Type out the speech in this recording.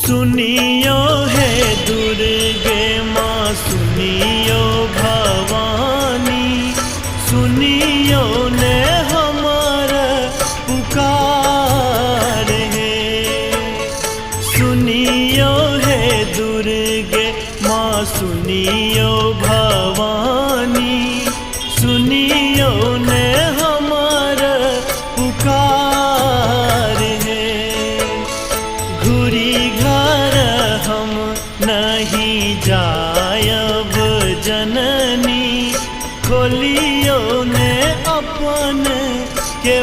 सुनियो हे दुर्गे माँ, सुनियो भवानी, सुनियो ने हमारा पुकार है। सुनियो हे दुर्गे माँ, सुनियो भवानी, सुनियो ने हमारा पुकार है। घुरी घर हम नहीं जायब जननी, खोलियो ने अपन के